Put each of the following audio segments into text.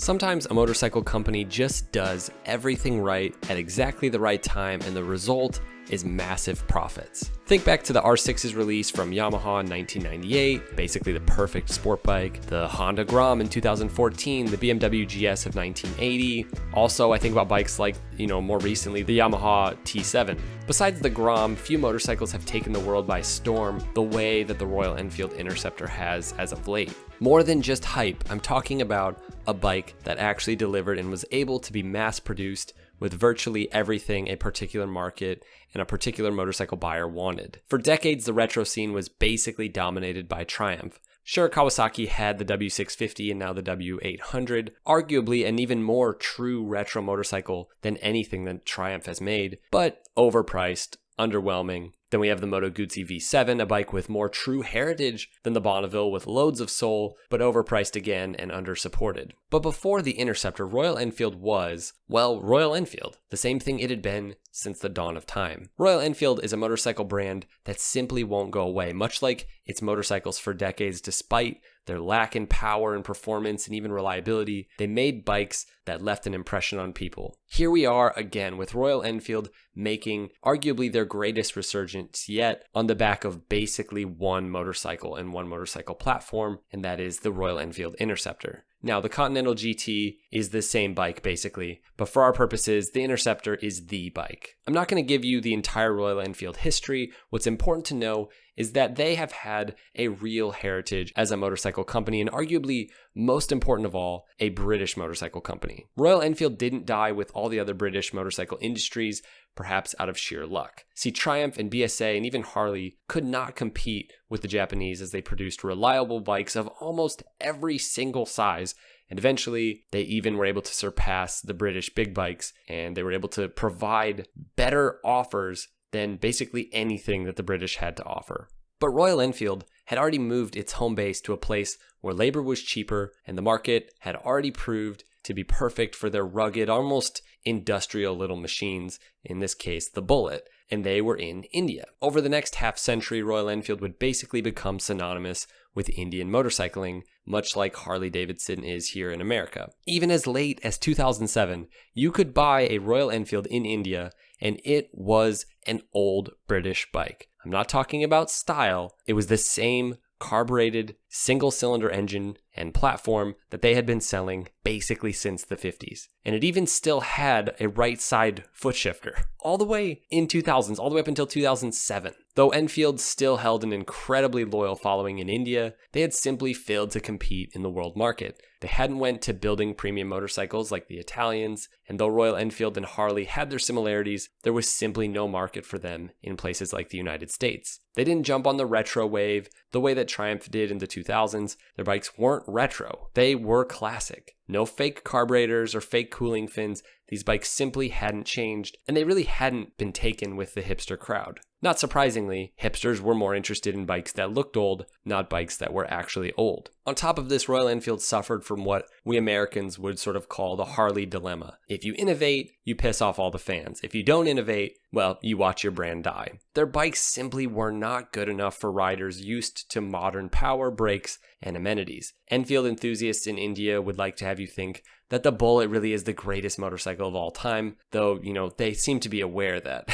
Sometimes a motorcycle company just does everything right at exactly the right time, and the result is massive profits. Think back to the R6's release from Yamaha in 1998, basically the perfect sport bike, the Honda Grom in 2014, the BMW GS of 1980. Also, I think about bikes like, more recently, the Yamaha T7. Besides the Grom, few motorcycles have taken the world by storm the way that the Royal Enfield Interceptor has as of late. More than just hype, I'm talking about a bike that actually delivered and was able to be mass produced with virtually everything a particular market and a particular motorcycle buyer wanted. For decades, the retro scene was basically dominated by Triumph. Sure, Kawasaki had the W650 and now the W800, arguably an even more true retro motorcycle than anything that Triumph has made, but overpriced, underwhelming. Then we have the Moto Guzzi V7, a bike with more true heritage than the Bonneville with loads of soul, but overpriced again and undersupported. But before the Interceptor, Royal Enfield was, Royal Enfield, the same thing it had been since the dawn of time. Royal Enfield is a motorcycle brand that simply won't go away, much like its motorcycles for decades. Despite their lack in power and performance and even reliability, they made bikes that left an impression on people. Here we are again with Royal Enfield making arguably their greatest resurgence yet on the back of basically one motorcycle and one motorcycle platform, and that is the Royal Enfield Interceptor. Now, the Continental GT is the same bike basically, but for our purposes, the Interceptor is the bike. I'm not going to give you the entire Royal Enfield history. What's important to know is that they have had a real heritage as a motorcycle company, and arguably, most important of all, a British motorcycle company. Royal Enfield didn't die with all the other British motorcycle industries, perhaps out of sheer luck. See, Triumph and BSA and even Harley could not compete with the Japanese as they produced reliable bikes of almost every single size, and eventually they even were able to surpass the British big bikes, and they were able to provide better offers than basically anything that the British had to offer. But Royal Enfield had already moved its home base to a place where labor was cheaper, and the market had already proved to be perfect for their rugged, almost industrial little machines, in this case, the Bullet, and they were in India. Over the next half century, Royal Enfield would basically become synonymous with Indian motorcycling, much like Harley-Davidson is here in America. Even as late as 2007, you could buy a Royal Enfield in India, and it was an old British bike. I'm not talking about style. It was the same carbureted single-cylinder engine and platform that they had been selling basically since the 50s. And it even still had a right side foot shifter all the way in 2000s, all the way up until 2007. Though Enfield still held an incredibly loyal following in India, they had simply failed to compete in the world market. They hadn't went to building premium motorcycles like the Italians, and though Royal Enfield and Harley had their similarities, there was simply no market for them in places like the United States. They didn't jump on the retro wave the way that Triumph did in the 2000s. Their bikes weren't retro. They were classic. No fake carburetors or fake cooling fins. These bikes simply hadn't changed, and they really hadn't been taken with the hipster crowd. Not surprisingly, hipsters were more interested in bikes that looked old, not bikes that were actually old. On top of this, Royal Enfield suffered from what we Americans would sort of call the Harley dilemma. If you innovate, you piss off all the fans. If you don't innovate, you watch your brand die. Their bikes simply were not good enough for riders used to modern power, brakes, and amenities. Enfield enthusiasts in India would like to have you think that the Bullet really is the greatest motorcycle of all time, though, they seem to be aware that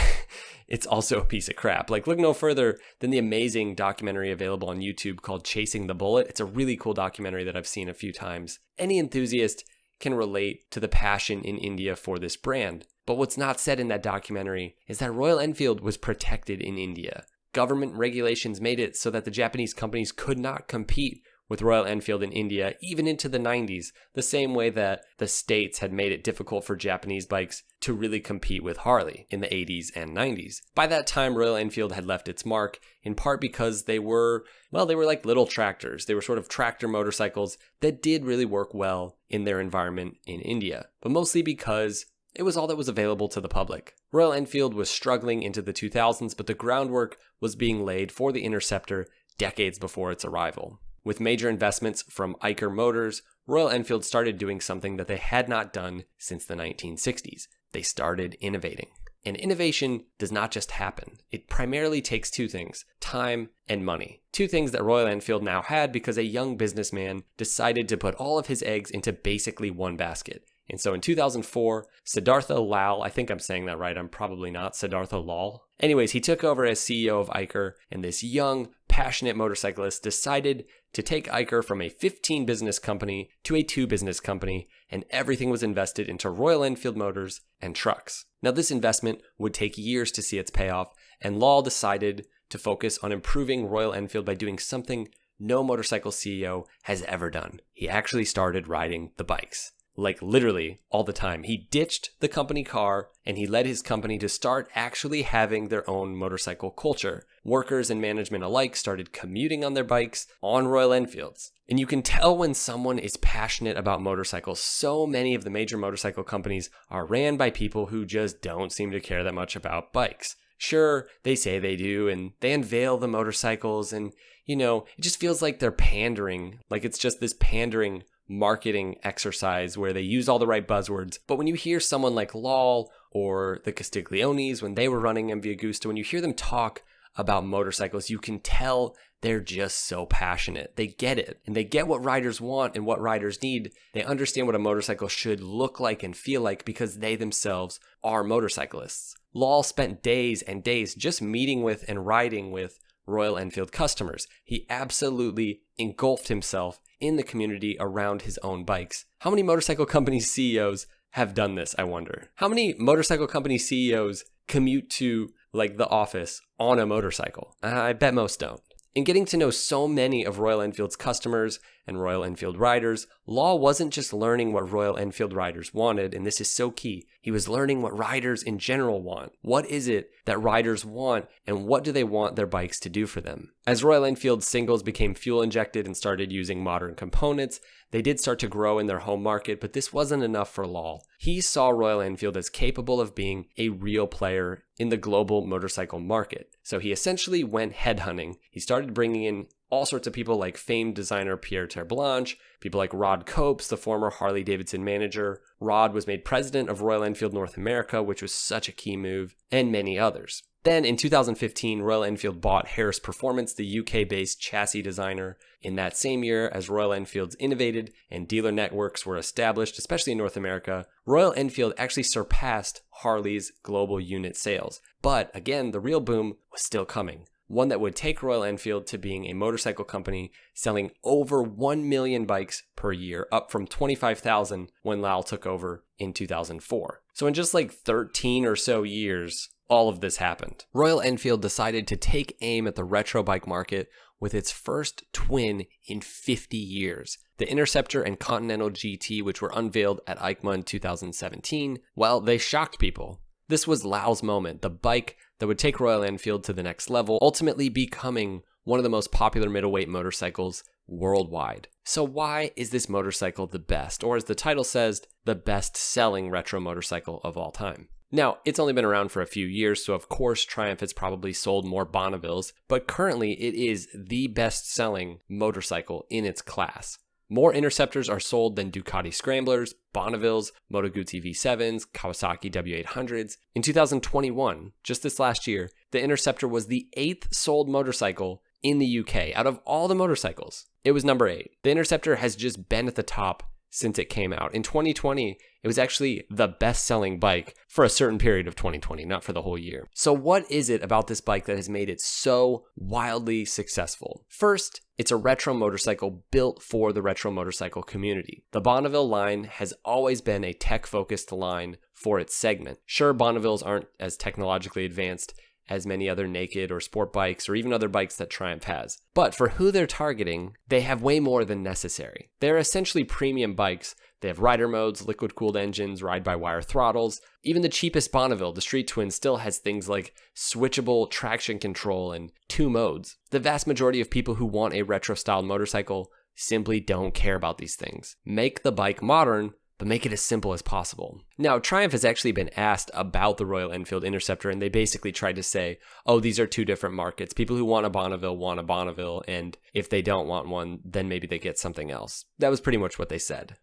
it's also a piece of crap. Look no further than the amazing documentary available on YouTube called Chasing the Bullet. It's a really cool documentary that I've seen a few times. Any enthusiast can relate to the passion in India for this brand. But what's not said in that documentary is that Royal Enfield was protected in India. Government regulations made it so that the Japanese companies could not compete with Royal Enfield in India, even into the 90s, the same way that the States had made it difficult for Japanese bikes to really compete with Harley in the 80s and 90s. By that time, Royal Enfield had left its mark, in part because they were like little tractors. They were sort of tractor motorcycles that did really work well in their environment in India, but mostly because it was all that was available to the public. Royal Enfield was struggling into the 2000s, but the groundwork was being laid for the Interceptor decades before its arrival. With major investments from Eicher Motors, Royal Enfield started doing something that they had not done since the 1960s. They started innovating. And innovation does not just happen. It primarily takes two things: time and money. Two things that Royal Enfield now had because a young businessman decided to put all of his eggs into basically one basket. And so in 2004, Siddhartha Lal, I think I'm saying that right, I'm probably not, Siddhartha Lal. Anyways, he took over as CEO of Eicher, and this young, passionate motorcyclist decided to take Eicher from a 15-business company to a 2-business company, and everything was invested into Royal Enfield motors and trucks. Now, this investment would take years to see its payoff, and Lal decided to focus on improving Royal Enfield by doing something no motorcycle CEO has ever done. He actually started riding the bikes. Like literally all the time. He ditched the company car and he led his company to start actually having their own motorcycle culture. Workers and management alike started commuting on their bikes on Royal Enfields. And you can tell when someone is passionate about motorcycles. So many of the major motorcycle companies are ran by people who just don't seem to care that much about bikes. Sure, they say they do, and they unveil the motorcycles, and, it just feels like they're pandering. Like it's just this pandering marketing exercise where they use all the right buzzwords. But when you hear someone like Lal or the Castiglionis, when they were running MV Agusta, when you hear them talk about motorcycles, you can tell they're just so passionate. They get it, and they get what riders want and what riders need. They understand what a motorcycle should look like and feel like because they themselves are motorcyclists. Lal spent days and days just meeting with and riding with Royal Enfield customers. He absolutely engulfed himself in the community around his own bikes. How many motorcycle company CEOs have done this, I wonder? How many motorcycle company CEOs commute to the office on a motorcycle? I bet most don't. In getting to know so many of Royal Enfield's customers and Royal Enfield riders, Lal wasn't just learning what Royal Enfield riders wanted, and this is so key. He was learning what riders in general want. What is it that riders want, and what do they want their bikes to do for them? As Royal Enfield singles became fuel injected and started using modern components, they did start to grow in their home market, but this wasn't enough for Lal. He saw Royal Enfield as capable of being a real player in the global motorcycle market. So he essentially went headhunting. He started bringing in all sorts of people like famed designer Pierre Terblanche, people like Rod Copes, the former Harley-Davidson manager. Rod was made president of Royal Enfield North America, which was such a key move, and many others. Then in 2015, Royal Enfield bought Harris Performance, the UK-based chassis designer. In that same year, as Royal Enfields innovated and dealer networks were established, especially in North America, Royal Enfield actually surpassed Harley's global unit sales. But again, the real boom was still coming. One that would take Royal Enfield to being a motorcycle company selling over 1 million bikes per year, up from 25,000 when Lal took over in 2004. So in just 13 or so years, all of this happened. Royal Enfield decided to take aim at the retro bike market with its first twin in 50 years. The Interceptor and Continental GT, which were unveiled at EICMA in 2017, well, they shocked people. This was Lal's moment, the bike that would take Royal Enfield to the next level, ultimately becoming one of the most popular middleweight motorcycles worldwide. So why is this motorcycle the best, or as the title says, the best-selling retro motorcycle of all time? Now, it's only been around for a few years, so of course Triumph has probably sold more Bonnevilles, but currently it is the best-selling motorcycle in its class. More Interceptors are sold than Ducati Scramblers, Bonnevilles, Moto Guzzi V7s, Kawasaki W800s. In 2021, just this last year, the Interceptor was the 8th sold motorcycle in the UK out of all the motorcycles. It was number 8. The Interceptor has just been at the top since it came out. In 2020, it was actually the best-selling bike for a certain period of 2020, not for the whole year. So what is it about this bike that has made it so wildly successful? First, it's a retro motorcycle built for the retro motorcycle community. The Bonneville line has always been a tech-focused line for its segment. Sure, Bonnevilles aren't as technologically advanced as many other naked or sport bikes or even other bikes that Triumph has. But for who they're targeting, they have way more than necessary. They're essentially premium bikes. They have rider modes, liquid-cooled engines, ride-by-wire throttles. Even the cheapest Bonneville, the Street Twin, still has things like switchable traction control and 2 modes. The vast majority of people who want a retro-styled motorcycle simply don't care about these things. Make the bike modern, but make it as simple as possible. Now, Triumph has actually been asked about the Royal Enfield Interceptor, and they basically tried to say, oh, these are two different markets. People who want a Bonneville, and if they don't want one, then maybe they get something else. That was pretty much what they said.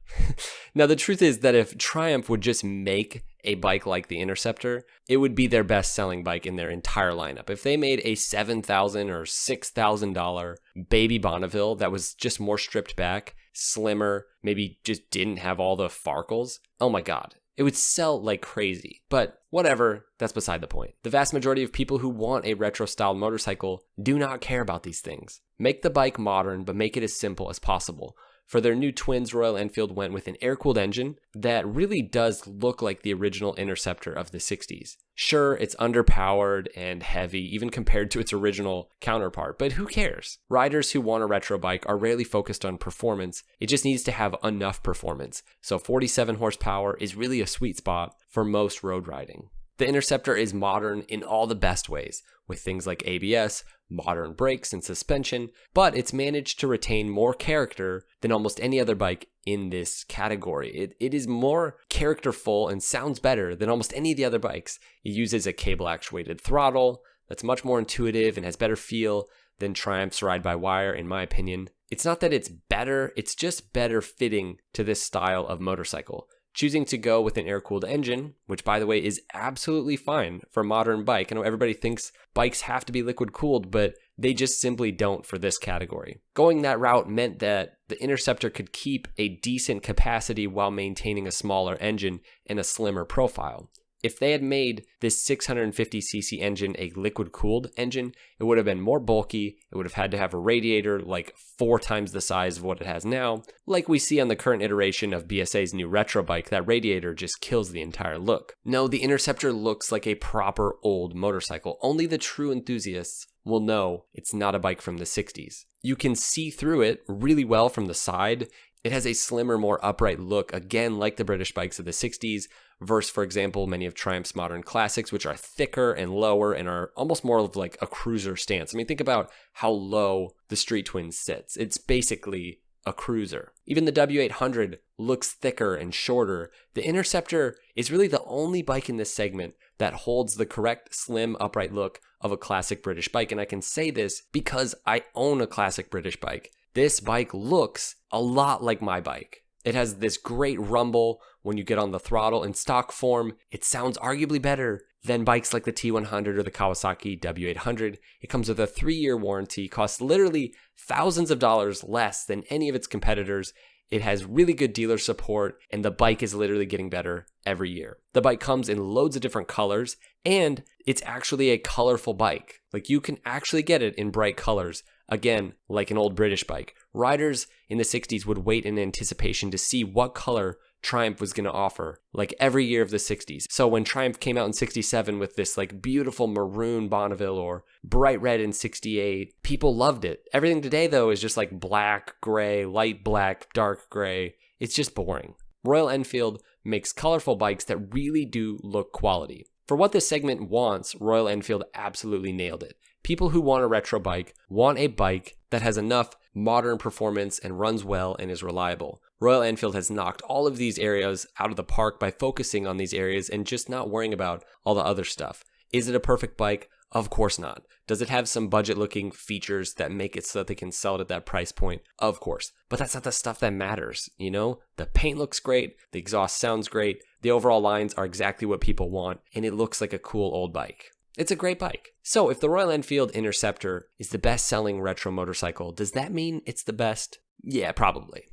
Now, the truth is that if Triumph would just make a bike like the Interceptor, it would be their best-selling bike in their entire lineup. If they made a $7,000 or $6,000 baby Bonneville that was just more stripped back, slimmer, maybe just didn't have all the farkles, oh my god, it would sell like crazy. But whatever, that's beside the point. The vast majority of people who want a retro-styled motorcycle do not care about these things. Make the bike modern, but make it as simple as possible. For their new twins, Royal Enfield went with an air-cooled engine that really does look like the original Interceptor of the 60s. Sure, it's underpowered and heavy, even compared to its original counterpart, but who cares? Riders who want a retro bike are rarely focused on performance. It just needs to have enough performance. So 47 horsepower is really a sweet spot for most road riding. The Interceptor is modern in all the best ways, with things like ABS, modern brakes and suspension, but it's managed to retain more character than almost any other bike in this category. It is more characterful and sounds better than almost any of the other bikes. It uses a cable actuated throttle that's much more intuitive and has better feel than Triumph's ride-by-wire, in my opinion. It's not that it's better, it's just better fitting to this style of motorcycle. Choosing to go with an air-cooled engine, which by the way is absolutely fine for a modern bike. I know everybody thinks bikes have to be liquid-cooled, but they just simply don't for this category. Going that route meant that the Interceptor could keep a decent capacity while maintaining a smaller engine and a slimmer profile. If they had made this 650cc engine a liquid-cooled engine, it would have been more bulky, it would have had to have a radiator like 4 times the size of what it has now. Like we see on the current iteration of BSA's new retro bike, that radiator just kills the entire look. No, the Interceptor looks like a proper old motorcycle. Only the true enthusiasts will know it's not a bike from the 60s. You can see through it really well from the side. It has a slimmer, more upright look, again like the British bikes of the 60s, versus, for example, many of Triumph's modern classics, which are thicker and lower and are almost more of like a cruiser stance. I mean, think about how low the Street Twin sits. It's basically a cruiser. Even the W800 looks thicker and shorter. The Interceptor is really the only bike in this segment that holds the correct slim, upright look of a classic British bike, and I can say this because I own a classic British bike. This bike looks a lot like my bike. It has this great rumble when you get on the throttle. In stock form, it sounds arguably better than bikes like the T100 or the Kawasaki W800. It comes with a 3-year warranty, costs literally thousands of dollars less than any of its competitors. It has really good dealer support, and the bike is literally getting better every year. The bike comes in loads of different colors, and it's actually a colorful bike. Like, you can actually get it in bright colors. Again, like an old British bike. Riders in the 60s would wait in anticipation to see what color Triumph was going to offer, like every year of the 60s. So when Triumph came out in 67 with this like beautiful maroon Bonneville or bright red in 68, people loved it. Everything today though is just like black, gray, light black, dark gray. It's just boring. Royal Enfield makes colorful bikes that really do look quality. For what this segment wants, Royal Enfield absolutely nailed it. People who want a retro bike want a bike that has enough modern performance and runs well and is reliable. Royal Enfield has knocked all of these areas out of the park by focusing on these areas and just not worrying about all the other stuff. Is it a perfect bike? Of course not. Does it have some budget-looking features that make it so that they can sell it at that price point? Of course. But that's not the stuff that matters, you know? The paint looks great, the exhaust sounds great, the overall lines are exactly what people want, and it looks like a cool old bike. It's a great bike. So if the Royal Enfield Interceptor is the best-selling retro motorcycle, does that mean it's the best? Yeah, probably.